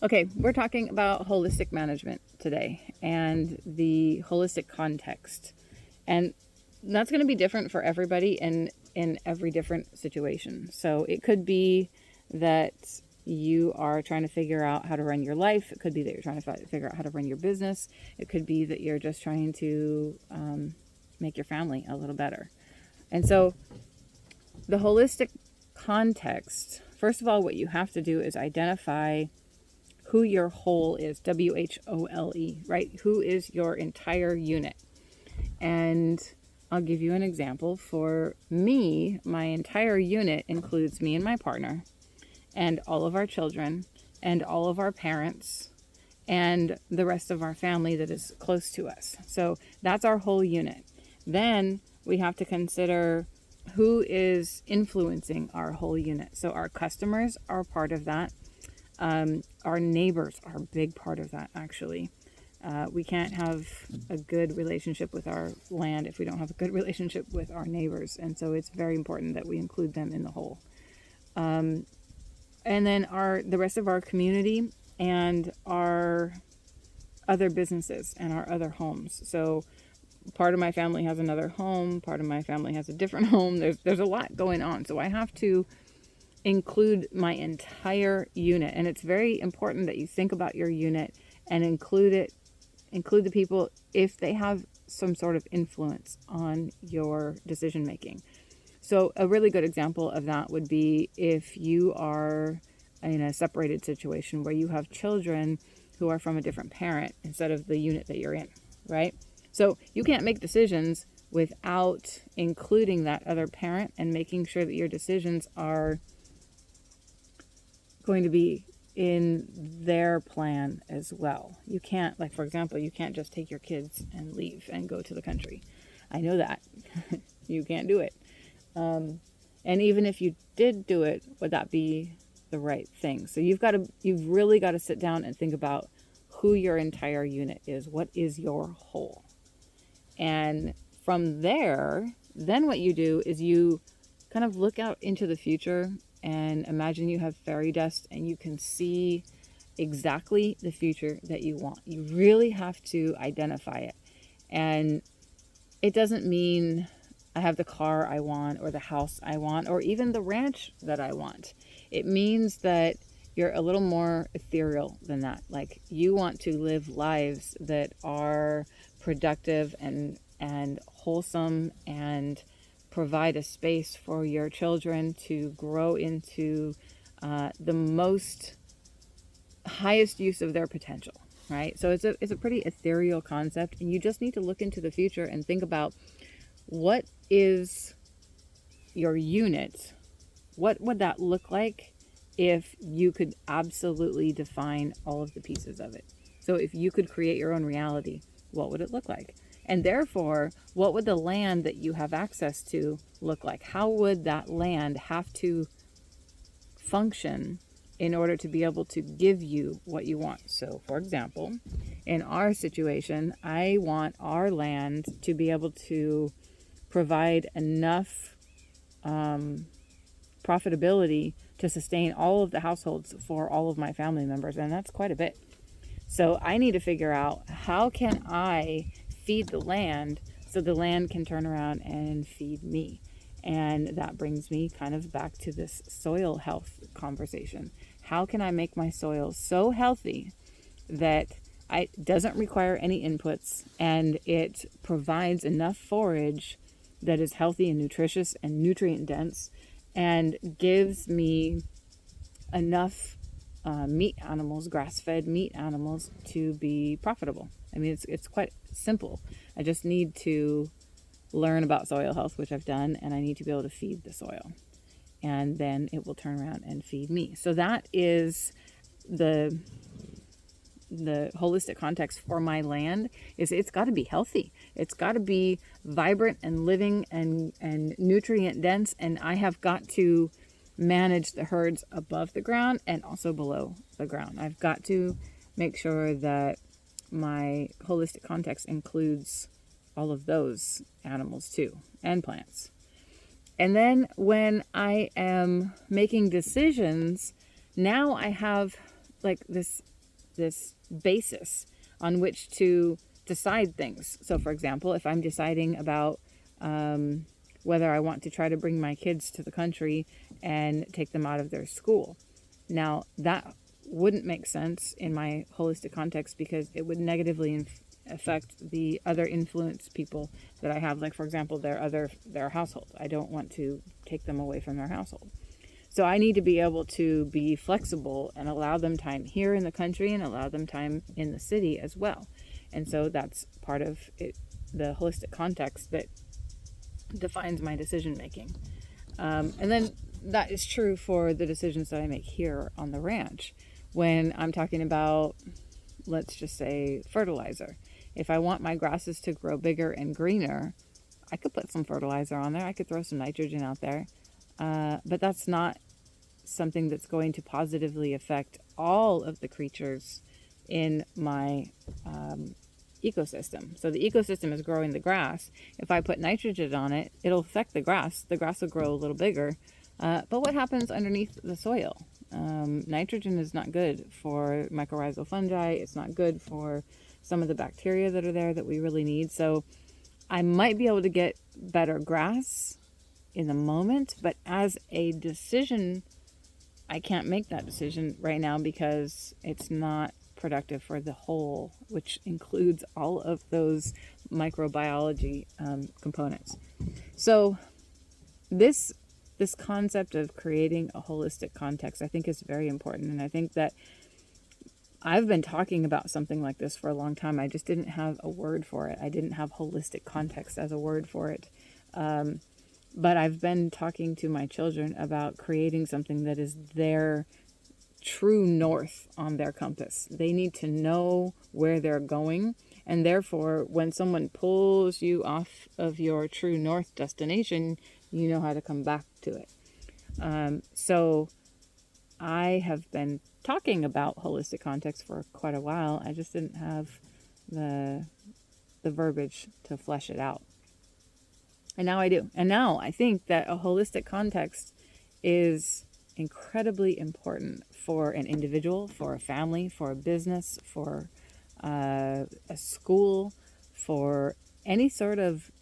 Okay, we're talking about holistic management today and the holistic context. And that's going to be different for everybody in every different situation. So it could be that you are trying to figure out how to run your life. It could be that you're trying to figure out how to run your business. It could be that you're just trying to make your family a little better. And so the holistic context, first of all, what you have to do is identify who your whole is, WHOLE, right? Who is your entire unit? And I'll give you an example. For me, my entire unit includes me and my partner, and all of our children, and all of our parents, and the rest of our family that is close to us. So that's our whole unit. Then we have to consider who is influencing our whole unit. So our customers are part of that. Our neighbors are a big part of that, actually. We can't have a good relationship with our land if we don't have a good relationship with our neighbors. And so it's very important that we include them in the whole. And then the rest of our community and our other businesses and our other homes. So part of my family has another home, part of my family has a different home. There's a lot going on. So I have to include my entire unit. And it's very important that you think about your unit and include the people if they have some sort of influence on your decision making. So a really good example of that would be if you are in a separated situation where you have children who are from a different parent instead of the unit that you're in, right? So you can't make decisions without including that other parent and making sure that your decisions are going to be in their plan as well. You can't, like, for example, you can't just take your kids and leave and go to the country. I know that. You can't do it. And even if you did do it, would that be the right thing? So you've really got to sit down and think about who your entire unit is. What is your whole? And from there, then what you do is you kind of look out into the future and imagine you have fairy dust and you can see exactly the future that you want. You really have to identify it. And it doesn't mean I have the car I want or the house I want or even the ranch that I want. It means that you're a little more ethereal than that. Like, you want to live lives that are productive and wholesome and provide a space for your children to grow into the most highest use of their potential, right? So it's a pretty ethereal concept, and you just need to look into the future and think about what is your unit. What would that look like if you could absolutely define all of the pieces of it? So if you could create your own reality, what would it look like? And therefore, what would the land that you have access to look like? How would that land have to function in order to be able to give you what you want? So, for example, in our situation, I want our land to be able to provide enough profitability to sustain all of the households for all of my family members, and that's quite a bit. So I need to figure out, how can I feed the land so the land can turn around and feed me? And that brings me kind of back to this soil health conversation. How can I make my soil so healthy that it doesn't require any inputs and it provides enough forage that is healthy and nutritious and nutrient dense and gives me enough meat animals, grass-fed meat animals, to be profitable? I mean, it's quite simple. I just need to learn about soil health, which I've done, and I need to be able to feed the soil. And then it will turn around and feed me. So that is the holistic context for my land. Is it's got to be healthy. It's got to be vibrant and living and nutrient dense, and I have got to manage the herds above the ground and also below the ground. I've got to make sure that my holistic context includes all of those animals too, and plants. And then when I am making decisions, now I have like this basis on which to decide things. So for example, if I'm deciding about whether I want to try to bring my kids to the country and take them out of their school, now that wouldn't make sense in my holistic context because it would negatively affect the other influence people that I have, like for example their household. I don't want to take them away from their household. So I need to be able to be flexible and allow them time here in the country and allow them time in the city as well. And so that's part of it, the holistic context that defines my decision making. And then that is true for the decisions that I make here on the ranch. When I'm talking about, let's just say, fertilizer. If I want my grasses to grow bigger and greener, I could put some fertilizer on there. I could throw some nitrogen out there. But that's not something that's going to positively affect all of the creatures in my ecosystem. So the ecosystem is growing the grass. If I put nitrogen on it, it'll affect the grass. The grass will grow a little bigger. But what happens underneath the soil? Nitrogen is not good for mycorrhizal fungi. It's not good for some of the bacteria that are there that we really need. So I might be able to get better grass in the moment, but as a decision, I can't make that decision right now because it's not productive for the whole, which includes all of those microbiology components. So this concept of creating a holistic context, I think, is very important. And I think that I've been talking about something like this for a long time. I just didn't have a word for it. I didn't have holistic context as a word for it. But I've been talking to my children about creating something that is their true north on their compass. They need to know where they're going. And therefore, when someone pulls you off of your true north destination, you know how to come back to it. So I have been talking about holistic context for quite a while. I just didn't have the verbiage to flesh it out. And now I do. And now I think that a holistic context is incredibly important for an individual, for a family, for a business, for a school, for any sort of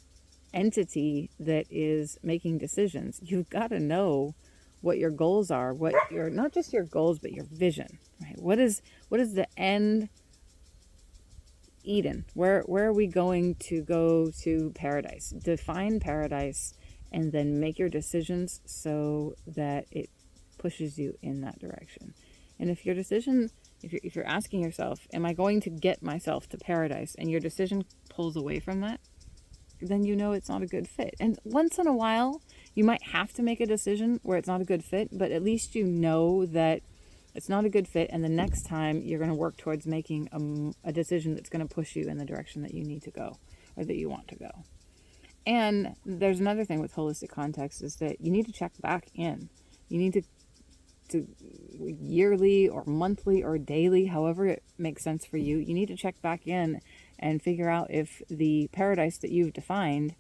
entity that is making decisions. You've got to know what your goals are, what your, not just your goals, but your vision, right? What is the end Eden? Where are we going to go to paradise? Define paradise and then make your decisions so that it pushes you in that direction. And if your decision, if you're asking yourself, am I going to get myself to paradise, and your decision pulls away from that, then you know it's not a good fit. And once in a while, you might have to make a decision where it's not a good fit, but at least you know that it's not a good fit, and the next time you're going to work towards making a decision that's going to push you in the direction that you need to go or that you want to go. And there's another thing with holistic context is that you need to check back in. You need to yearly or monthly or daily, however it makes sense for you, you need to check back in and figure out if the paradise that you've defined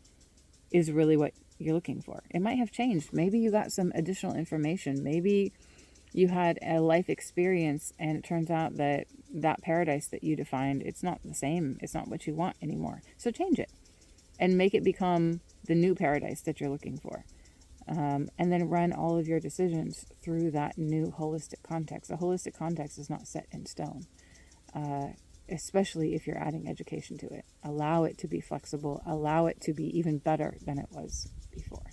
is really what you're looking for. It might have changed. Maybe you got some additional information. Maybe you had a life experience and it turns out that that paradise that you defined, it's not the same. It's not what you want anymore. So change it and make it become the new paradise that you're looking for. And then run all of your decisions through that new holistic context. A holistic context is not set in stone, especially if you're adding education to it. Allow it to be flexible. Allow it to be even better than it was before.